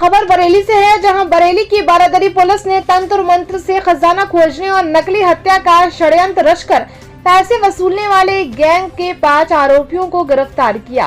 खबर बरेली से है, जहां बरेली की बारादरी पुलिस ने तंत्र मंत्र से खजाना खोजने और नकली हत्या का षड्यंत्र रचकर पैसे वसूलने वाले गैंग के 5 आरोपियों को गिरफ्तार किया।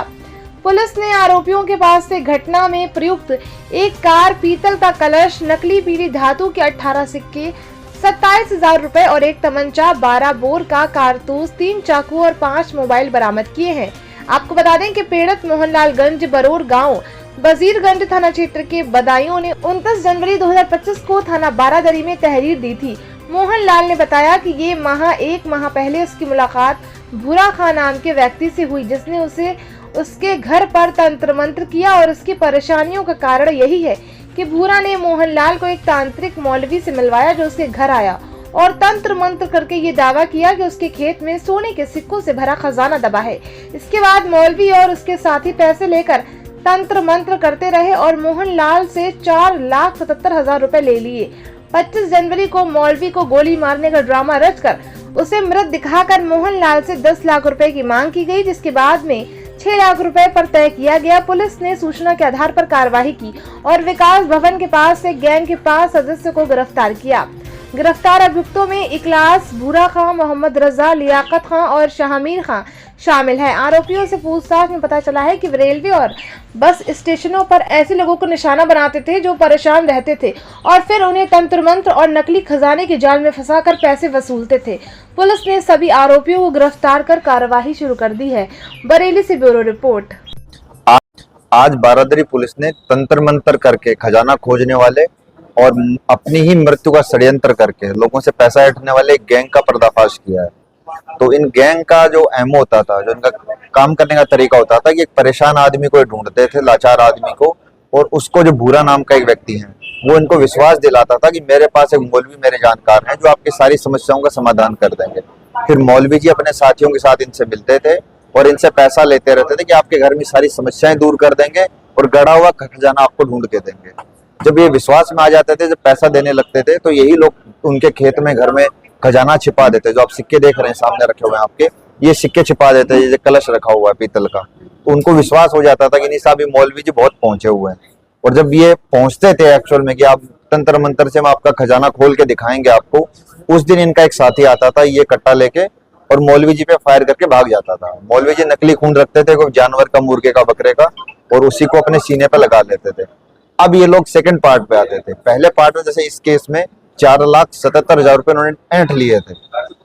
पुलिस ने आरोपियों के पास से घटना में प्रयुक्त एक कार, पीतल का कलश, नकली पीली धातु के 18 सिक्के, 27,000 रुपए और एक तमंचा, 12 बोर का कारतूस, 3 चाकू और 5 मोबाइल बरामद किए हैं। आपको बता दें कि पीड़ित मोहनलालगंज बरोर गांव वजीरगंज थाना क्षेत्र के बदायूं ने 29 जनवरी 2025 को थाना बारादरी में तहरीर दी थी। मोहनलाल ने बताया कि ये एक माह पहले उसकी मुलाकात भूरा खान नाम के व्यक्ति से हुई, जिसने उसे उसके घर पर तंत्र मंत्र किया और उसकी परेशानियों का कारण यही है कि भूरा ने मोहनलाल को एक तांत्रिक मौलवी से मिलवाया, जो उसके घर आया और तंत्र मंत्र करके ये दावा किया कि उसके खेत में सोने के सिक्कों से भरा खजाना दबा है। इसके बाद मौलवी और उसके साथी पैसे लेकर तंत्र मंत्र करते रहे और मोहनलाल से 4,77,000 रुपए ले लिए। 25 जनवरी को मौलवी को गोली मारने का ड्रामा रचकर उसे मृत दिखाकर मोहनलाल से 10 लाख रुपए की मांग की गई, जिसके बाद में 6 लाख रुपए पर तय किया गया। पुलिस ने सूचना के आधार पर कार्रवाई की और विकास भवन के पास से गैंग के 5 सदस्यों को गिरफ्तार किया। गिरफ्तार अभियुक्तों में इकलास, भूरा खां, मोहम्मद रजा, लियाकत खां और शाहमीर खां शामिल हैं। आरोपियों से पूछताछ में पता चला है कि रेलवे और बस स्टेशनों पर ऐसे लोगों को निशाना बनाते थे जो परेशान रहते थे और फिर उन्हें तंत्र मंत्र और नकली खजाने के जाल में फंसाकर पैसे वसूलते थे। पुलिस ने सभी आरोपियों को गिरफ्तार कर कार्यवाही शुरू कर दी है। बरेली से ब्यूरो रिपोर्ट। आज बारादरी पुलिस ने तंत्र मंत्र करके खजाना खोजने वाले और अपनी ही मृत्यु का षड्यंत्र करके लोगों से पैसा ऐंठने वाले एक गैंग का पर्दाफाश किया है। तो इन गैंग का जो एमओ होता था, जो इनका काम करने का तरीका होता था कि एक परेशान आदमी को ढूंढते थे, लाचार आदमी को, और उसको जो भूरा नाम का एक व्यक्ति है वो इनको विश्वास दिलाता था कि मेरे पास एक मौलवी मेरे जानकार हैं जो आपकी सारी समस्याओं का समाधान कर देंगे। फिर मौलवी जी अपने साथियों के साथ इनसे मिलते थे और इनसे पैसा लेते रहते थे कि आपके घर में सारी समस्याएं दूर कर देंगे और गड़ा हुआ खजाना आपको ढूंढ के देंगे। जब ये विश्वास में आ जाते थे, जब पैसा देने लगते थे, तो यही लोग उनके खेत में, घर में खजाना छिपा देते। जो आप सिक्के देख रहे हैं सामने रखे हुए हैं आपके, ये सिक्के छिपा देते हैं। ये कलश रखा हुआ है पीतल का, तो उनको विश्वास हो जाता था कि नहीं साहब, ये मौलवी जी बहुत पहुंचे हुए हैं। और जब ये पहुंचते थे एक्चुअल में कि आप तंत्र मंत्र से हम आपका खजाना खोल के दिखाएंगे आपको, उस दिन इनका एक साथी आता था ये कट्टा लेके और मौलवी जी पे फायर करके भाग जाता था। मौलवी जी नकली खून रखते थे, कोई जानवर का, मुर्गे का, बकरे का, और उसी को अपने सीने पे लगा लेते थे। अब ये लोग सेकंड पार्ट पे आते थे। पहले पार्ट में जैसे इस केस में 4,77,000 रुपए उन्होंने ऐंठ लिए थे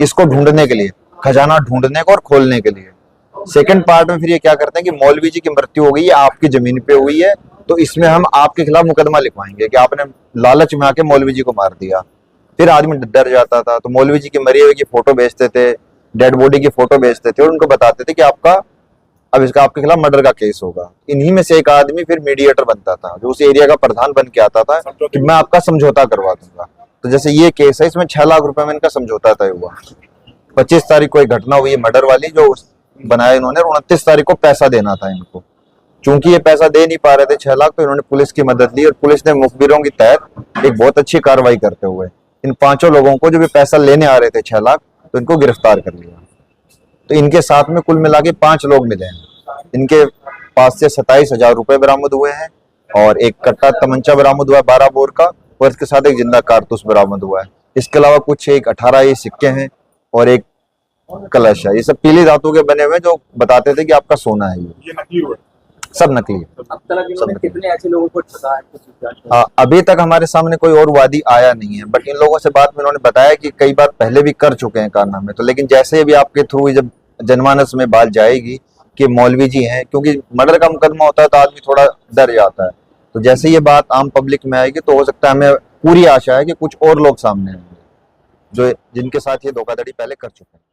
इसको ढूंढने के लिए, खजाना ढूंढने को और खोलने के लिए। सेकंड पार्ट में फिर ये क्या करते हैं कि मौलवी जी की मृत्यु हो गई है, आपकी जमीन पे हुई है, तो इसमें हम आपके खिलाफ मुकदमा लिखवाएंगे कि आपने लालच में आके मौलवी जी को मार दिया। फिर आदमी डर जाता था, तो मौलवी जी की मरी हुई की फोटो भेजते थे, डेड बॉडी की फोटो भेजते थे और उनको बताते थे कि अब इसका आपके खिलाफ मर्डर का केस होगा। इन्हीं में से एक आदमी फिर मीडिएटर बनता था, जो उस एरिया का प्रधान बन के आता था कि मैं आपका समझौता करवा दूंगा। तो जैसे ये केस है, इसमें 6 लाख रुपए में इनका समझौता तय हुआ। 25 तारीख को एक घटना हुई मर्डर वाली, जो बनाया इन्होंने, 29 तारीख को पैसा देना था इनको। चूंकि ये पैसा दे नहीं पा रहे थे 6 लाख, तो इन्होंने पुलिस की मदद ली और पुलिस ने मुखबिरों की तहत एक बहुत अच्छी कार्रवाई करते हुए इन 5 लोगों को, जो भी पैसा लेने आ रहे थे 6 लाख, तो इनको गिरफ्तार कर लिया। तो इनके साथ में कुल मिला के 5 लोग मिले हैं। इनके पास से 27,000 रुपए बरामद हुए हैं और एक कट्टा तमंचा बरामद हुआ है 12 बोर का, और इसके साथ एक जिंदा कारतूस बरामद हुआ है। इसके अलावा कुछ एक 18 ये सिक्के हैं और एक कलश है। ये सब पीली धातु के बने हुए जो बताते थे कि आपका सोना है। ये नकली हुआ, सब नकली है। अब तक इन्होंने कितने ऐसे लोगों को ठगा है? अभी तक हमारे सामने कोई और वादी आया नहीं है, बट इन लोगों से बात में इन्होंने बताया कि कई बार पहले भी कर चुके हैं कारनामे। तो लेकिन जैसे भी आपके थ्रू जब जनमानस में बात जाएगी कि मौलवी जी हैं, क्योंकि मर्डर का मुकदमा होता है तो आदमी थोड़ा डर जाता है, तो जैसे ये बात आम पब्लिक में आएगी तो हो सकता है, हमें पूरी आशा है कि कुछ और लोग सामने आएंगे जो जिनके साथ ये धोखाधड़ी पहले कर चुके हैं।